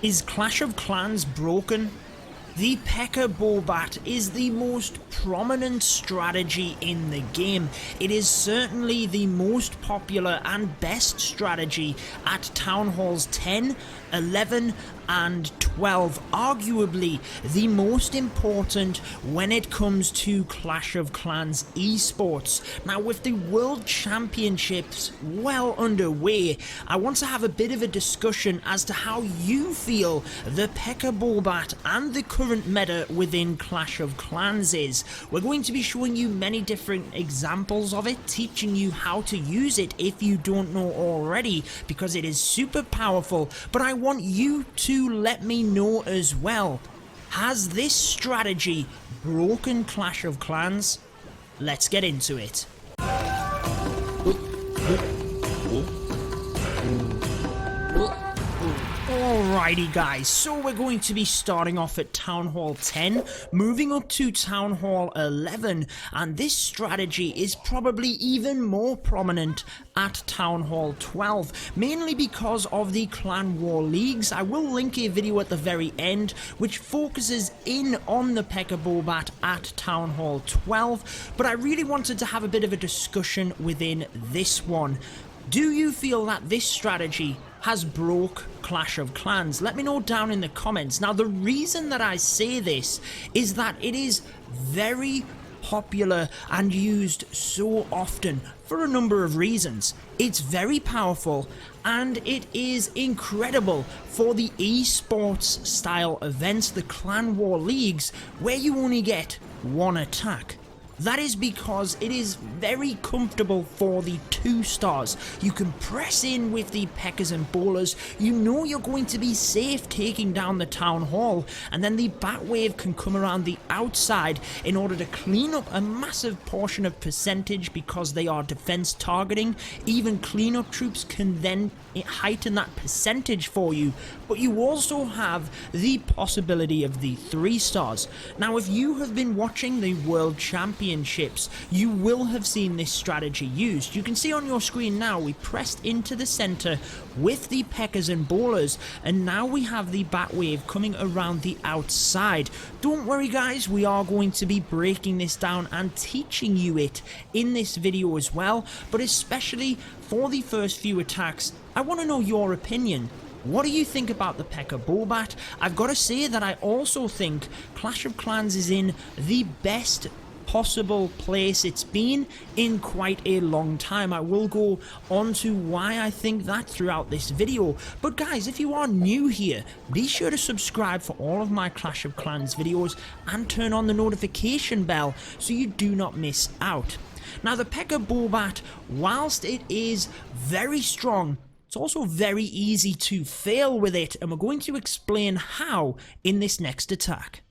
Is Clash of Clans broken? The P.E.K.K.A. Bobat is the most prominent strategy in the game. It is certainly the most popular and best strategy at Town Halls 10, 11 and 12, arguably the most important when it comes to Clash of Clans esports. Now, with the World Championships well underway, I want to have a bit of a discussion as to how you feel the P.E.K.K.A. Bobat and the current meta within Clash of Clans is. We're going to be showing you many different examples of it, teaching you how to use it if you don't know already, because it is super powerful, but I want you to let me know as well. Has this strategy broken Clash of Clans? Let's get into it. Alrighty guys, so we're going to be starting off at Town Hall 10, moving up to Town Hall 11, and this strategy is probably even more prominent at Town Hall 12, mainly because of the Clan War Leagues. I will link a video at the very end which focuses in on the P.E.K.K.A. Bobat at Town Hall 12, but I really wanted to have a bit of a discussion within this one. Do you feel that this strategy has broke Clash of Clans? Let me know down in the comments. Now, the reason that I say this is that it is very popular and used so often for a number of reasons. It's very powerful and it is incredible for the esports style events, the Clan War Leagues, where you only get one attack. That is because it is very comfortable for the 2 stars. You can press in with the P.E.K.K.As and bowlers. You know you're going to be safe taking down the town hall, and then the bat wave can come around the outside in order to clean up a massive portion of percentage because they are defense targeting. Even cleanup troops can then heighten that percentage for you, but you also have the possibility of the 3 stars. Now, if you have been watching the World Championships, you will have seen this strategy used. You can see on your screen now, we pressed into the center with the P.E.K.K.As and bowlers, and now we have the bat wave coming around the outside. Don't worry guys, we are going to be breaking this down and teaching you it in this video as well, but especially for the first few attacks, I want to know your opinion. What do you think about the P.E.K.K.A. Bobat? I've got to say that I also think Clash of Clans is in the best possible place it's been in quite a long time. I will go on to why I think that throughout this video. But guys, if you are new here, be sure to subscribe for all of my Clash of Clans videos and turn on the notification bell so you do not miss out. Now, the P.E.K.K.A. Bobat, whilst it is very strong, it's also very easy to fail with it, and we're going to explain how in this next attack.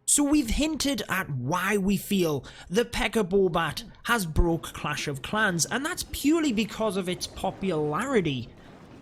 So we've hinted at why we feel the P.E.K.K.A. Bobat has broke Clash of Clans, and that's purely because of its popularity.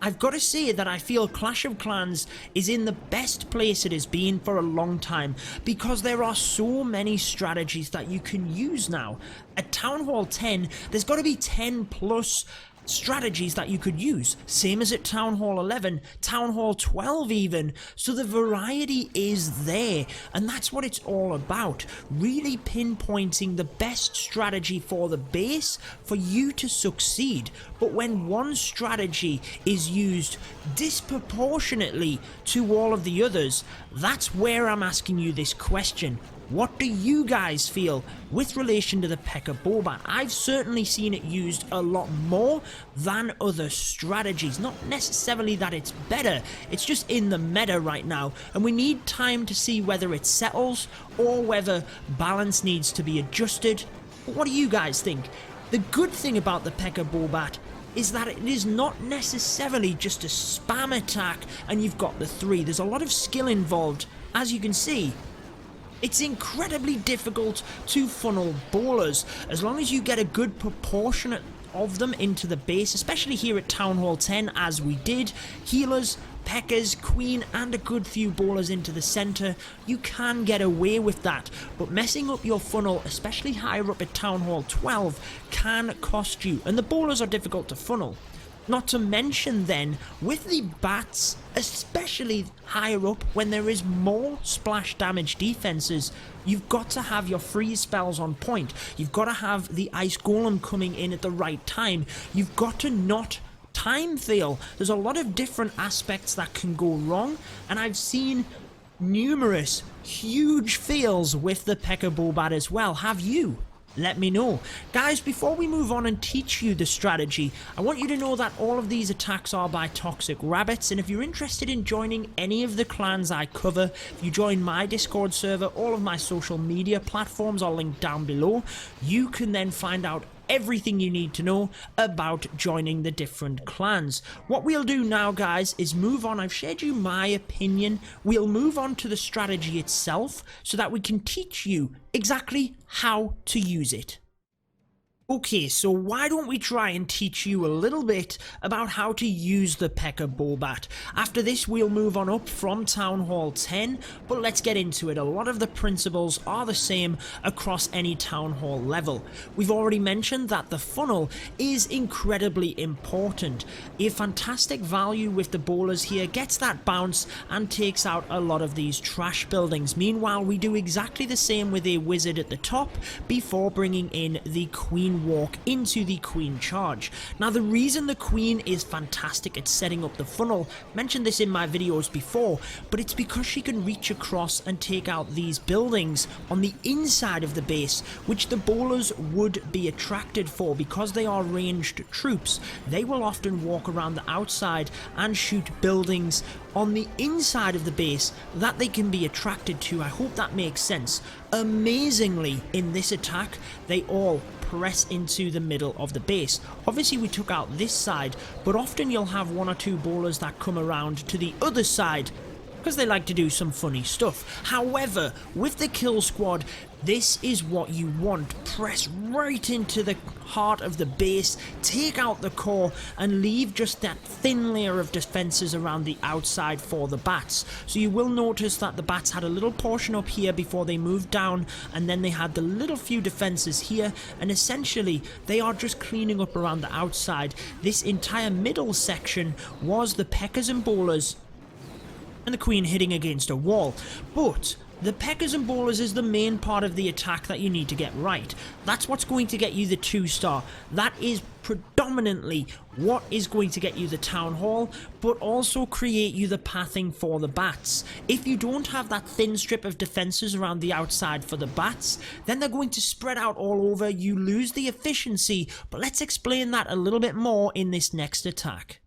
I've got to say that I feel Clash of Clans is in the best place it has been for a long time because there are so many strategies that you can use now. At Town Hall 10, there's got to be 10 plus strategies that you could use, same as at Town Hall 11, Town Hall 12 even, so the variety is there, and that's what it's all about, really pinpointing the best strategy for the base for you to succeed. But when one strategy is used disproportionately to all of the others, that's where I'm asking you this question. What do you guys feel with relation to the P.E.K.K.A. Bobat? I've certainly seen it used a lot more than other strategies. Not necessarily that it's better, it's just in the meta right now, and we need time to see whether it settles or whether balance needs to be adjusted. But what do you guys think? The good thing about the P.E.K.K.A. Bobat is that it is not necessarily just a spam attack and you've got the 3. There's a lot of skill involved, as you can see. It's incredibly difficult to funnel bowlers as long as you get a good proportionate of them into the base, especially here at Town Hall 10 as we did. Healers, P.E.K.K.As, Queen and a good few bowlers into the centre, you can get away with that, but messing up your funnel, especially higher up at Town Hall 12, can cost you, and the bowlers are difficult to funnel. Not to mention then, with the bats, especially higher up when there is more splash damage defenses, you've got to have your freeze spells on point. You've got to have the ice golem coming in at the right time. You've got to not time fail. There's a lot of different aspects that can go wrong, and I've seen numerous huge fails with the P.E.K.K.A. Bobat as well. Have you? Let me know. Guys, before we move on and teach you the strategy, I want you to know that all of these attacks are by Toxic Rabbits, and if you're interested in joining any of the clans I cover, if you join my Discord server, all of my social media platforms are linked down below. You can then find out everything you need to know about joining the different clans. What we'll do now, guys, is move on. I've shared you my opinion. We'll move on to the strategy itself so that we can teach you exactly how to use it. Okay, so why don't we try and teach you a little bit about how to use the P.E.K.K.A. Bobat. After this, we'll move on up from Town Hall 10, but let's get into it. A lot of the principles are the same across any Town Hall level. We've already mentioned that the funnel is incredibly important. A fantastic value with the bowlers here gets that bounce and takes out a lot of these trash buildings. Meanwhile, we do exactly the same with a wizard at the top before bringing in the queen walk into the queen charge. Now, the reason the queen is fantastic at setting up the funnel, mentioned this in my videos before, but it's because she can reach across and take out these buildings on the inside of the base, which the bowlers would be attracted for. Because they are ranged troops, they will often walk around the outside and shoot buildings on the inside of the base that they can be attracted to. I hope that makes sense. Amazingly, in this attack, they all press into the middle of the base. Obviously, we took out this side, but often you'll have one or two bowlers that come around to the other side because they like to do some funny stuff. However, with the kill squad, this is what you want. Press right into the heart of the base, take out the core, and leave just that thin layer of defenses around the outside for the bats. So you will notice that the bats had a little portion up here before they moved down, and then they had the little few defenses here, and essentially they are just cleaning up around the outside. This entire middle section was the P.E.K.K.A.s and bowlers and the queen hitting against a wall. But the P.E.K.K.A.s and bowlers is the main part of the attack that you need to get right. That's what's going to get you the 2-star. That is predominantly what is going to get you the Town Hall, but also create you the pathing for the bats. If you don't have that thin strip of defenses around the outside for the bats, then they're going to spread out all over. You lose the efficiency, but let's explain that a little bit more in this next attack.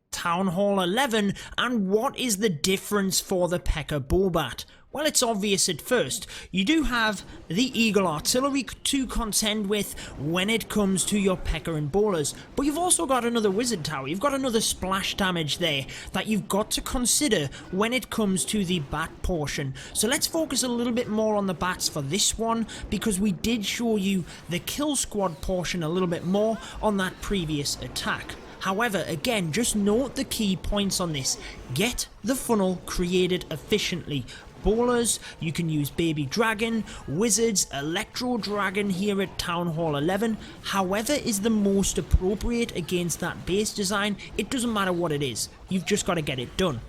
Town Hall 11, and what is the difference for the P.E.K.K.A. Bobat? Well, it's obvious at first. You do have the Eagle Artillery to contend with when it comes to your P.E.K.K.A. and bowlers, but you've also got another Wizard Tower. You've got another splash damage there that you've got to consider when it comes to the bat portion. So let's focus a little bit more on the bats for this one, because we did show you the kill squad portion a little bit more on that previous attack. However, again, just note the key points on this. Get the funnel created efficiently. Bowlers, you can use Baby Dragon, Wizards, Electro Dragon here at Town Hall 11. However is the most appropriate against that base design. It doesn't matter what it is. You've just got to get it done.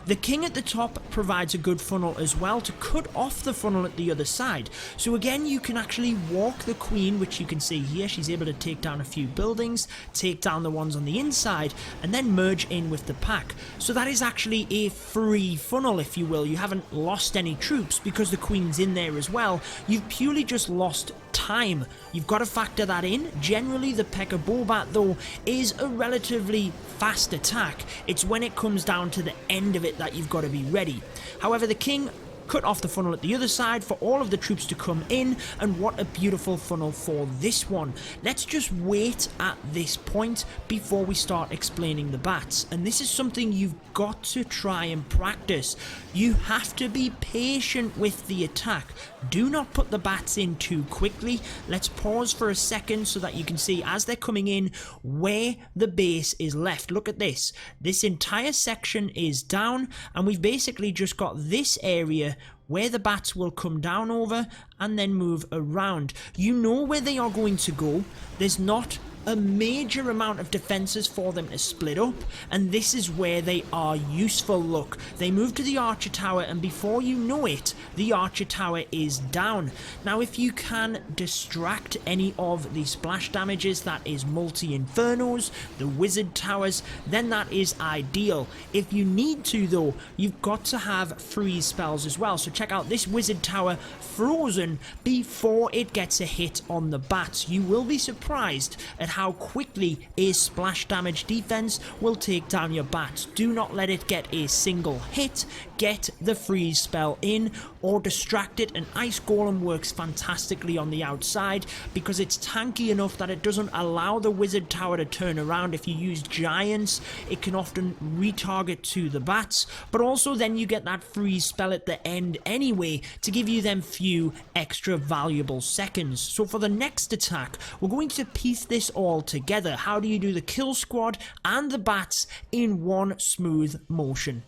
The king at the top provides a good funnel as well to cut off the funnel at the other side. So again, you can actually walk the queen, which you can see here. She's able to take down a few buildings, take down the ones on the inside, and then merge in with the pack. So that is actually a free funnel, if you will. You haven't lost any troops because the queen's in there as well. You've purely just lost time. You've got to factor that in. Generally, the P.E.K.K.A. Bobat, though, is a relatively fast attack. It's when it comes down to the end of it that you've got to be ready. However, the king cut off the funnel at the other side for all of the troops to come in, and what a beautiful funnel for this one. Let's just wait at this point before we start explaining the bats, and this is something you've got to try and practice. You have to be patient with the attack. Do not put the bats in too quickly. Let's pause for a second so that you can see as they're coming in where the base is left. Look at this. This entire section is down, and we've basically just got this area where the bats will come down over and then move around. You know where they are going to go. There's not a major amount of defenses for them to split up, and this is where they are useful. Look, they move to the archer tower, and before you know it, the archer tower is down. Now if you can distract any of the splash damages, that is multi-infernos, the wizard towers, then that is ideal. If you need to though, you've got to have freeze spells as well. So check out this wizard tower frozen before it gets a hit on the bats. You will be surprised at how quickly a splash damage defense will take down your bats. Do not let it get a single hit. Get the freeze spell in or distract it, and Ice Golem works fantastically on the outside because it's tanky enough that it doesn't allow the wizard tower to turn around. If you use giants, it can often retarget to the bats, but also then you get that freeze spell at the end anyway to give you them few extra valuable seconds. So for the next attack, we're going to piece this all together. How do you do the kill squad and the bats in one smooth motion?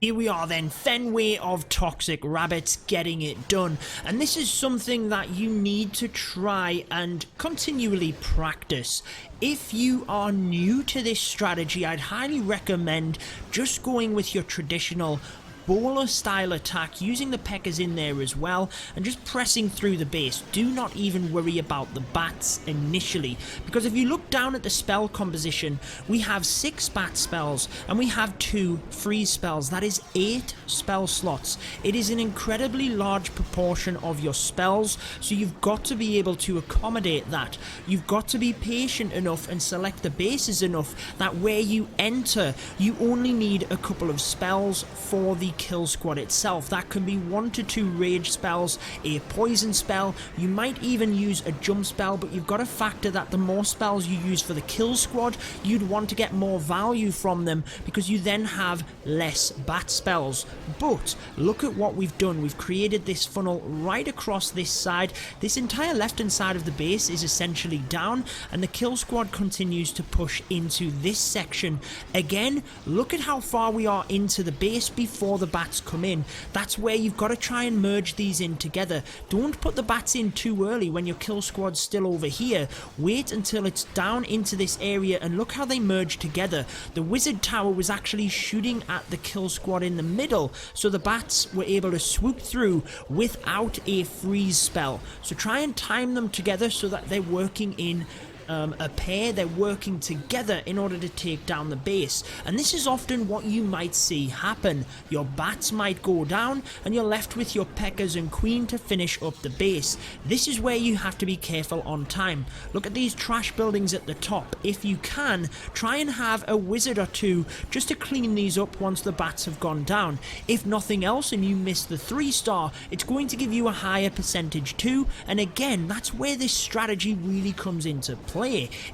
Here we are then, Fenway of Toxic Rabbits getting it done, and this is something that you need to try and continually practice. If you are new to this strategy, I'd highly recommend just going with your traditional bowler style attack, using the P.E.K.K.A.s in there as well, and just pressing through the base. Do not even worry about the bats initially, because if you look down at the spell composition, we have 6 bat spells and we have 2 freeze spells. That is 8 spell slots. It is an incredibly large proportion of your spells, so you've got to be able to accommodate that. You've got to be patient enough and select the bases enough that where you enter, you only need a couple of spells for the kill squad itself. That can be 1 to 2 rage spells, a poison spell, you might even use a jump spell, but you've got to factor that the more spells you use for the kill squad, you'd want to get more value from them because you then have less bat spells. But look at what we've done. We've created this funnel right across this side. This entire left hand side of the base is essentially down, and the kill squad continues to push into this section. Again, look at how far we are into the base before the bats come in. That's where you've got to try and merge these in together. Don't put the bats in too early when your kill squad's still over here. Wait until it's down into this area, and look how they merge together. The wizard tower was actually shooting at the kill squad in the middle, so the bats were able to swoop through without a freeze spell. So try and time them together so that they're working in a pair, they're working together in order to take down the base. And this is often what you might see happen. Your bats might go down and you're left with your P.E.K.K.A.s and queen to finish up the base. This is where you have to be careful on time. Look at these trash buildings at the top. If you can, try and have a wizard or 2 just to clean these up once the bats have gone down. If nothing else and you miss the 3-star, it's going to give you a higher percentage too, and again, that's where this strategy really comes into play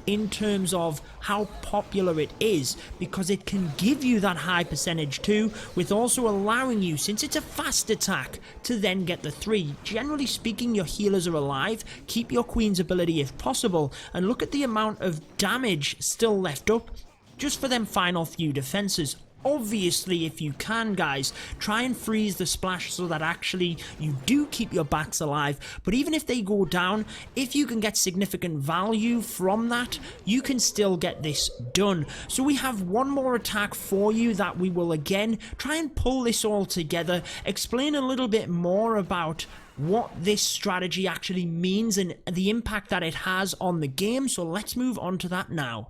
in terms of how popular it is, because it can give you that high percentage too, with also allowing you, since it's a fast attack, to then get the 3. Generally speaking, your healers are alive. Keep your queen's ability if possible, and look at the amount of damage still left up just for them final few defenses. Obviously, if you can, guys, try and freeze the splash so that actually you do keep your bats alive. But even if they go down, if you can get significant value from that, you can still get this done. So we have one more attack for you that we will again try and pull this all together, explain a little bit more about what this strategy actually means and the impact that it has on the game. So let's move on to that now.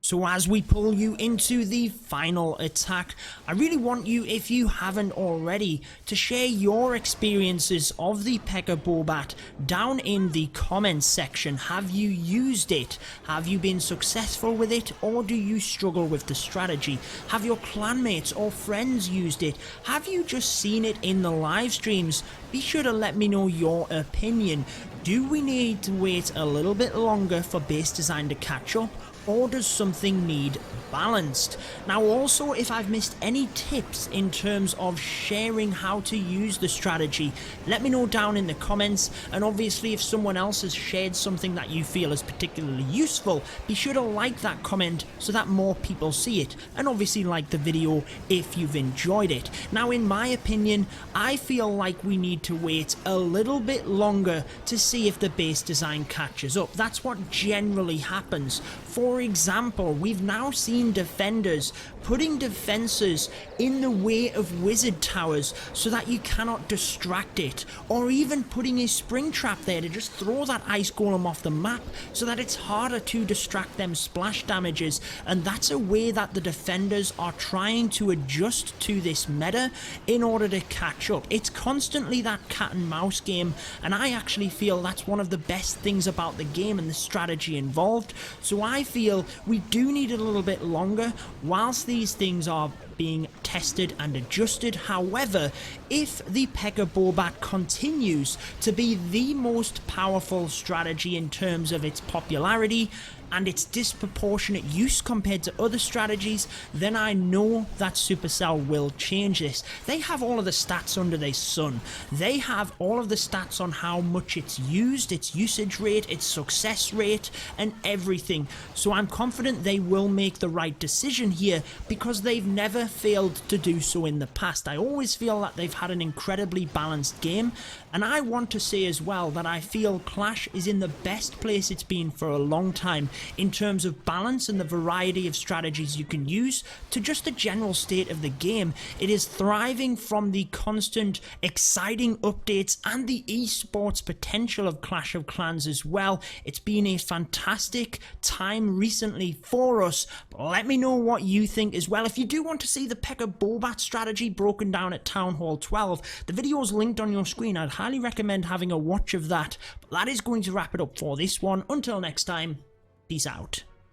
So as we pull you into the final attack, I really want you, if you haven't already, to share your experiences of the P.E.K.K.A. Bobat down in the comments section. Have you used it? Have you been successful with it? Or do you struggle with the strategy? Have your clanmates or friends used it? Have you just seen it in the live streams? Be sure to let me know your opinion. Do we need to wait a little bit longer for base design to catch up? or does something need balanced? Now also, if I've missed any tips in terms of sharing how to use the strategy, let me know down in the comments, and obviously if someone else has shared something that you feel is particularly useful, be sure to like that comment so that more people see it, and obviously like the video if you've enjoyed it. Now in my opinion, I feel like we need to wait a little bit longer to see if the base design catches up. That's what generally happens. For example, we've now seen defenders putting defenses in the way of wizard towers so that you cannot distract it, or even putting a spring trap there to just throw that ice golem off the map so that it's harder to distract them splash damages. And that's a way that the defenders are trying to adjust to this meta in order to catch up. It's constantly that cat and mouse game, and I actually feel that's one of the best things about the game and the strategy involved. So I feel we do need a little bit longer whilst these things are being tested and adjusted. However, if the P.E.K.K.A. Bobat continues to be the most powerful strategy in terms of its popularity and its disproportionate use compared to other strategies, then I know that Supercell will change this. They have all of the stats under the sun. They have all of the stats on how much it's used, its usage rate, its success rate, and everything. So I'm confident they will make the right decision here, because they've never failed to do so in the past. I always feel that they've had an incredibly balanced game, and I want to say as well that I feel Clash is in the best place it's been for a long time in terms of balance and the variety of strategies you can use to just the general state of the game. It is thriving from the constant exciting updates and the esports potential of Clash of Clans as well. It's been a fantastic time recently for us, but let me know what you think as well. If you do want to see the P.E.K.K.A. Bobat strategy broken down at Town Hall 12, the video is linked on your screen. I'd highly recommend having a watch of that. But that is going to wrap it up for this one. Until next time, peace out.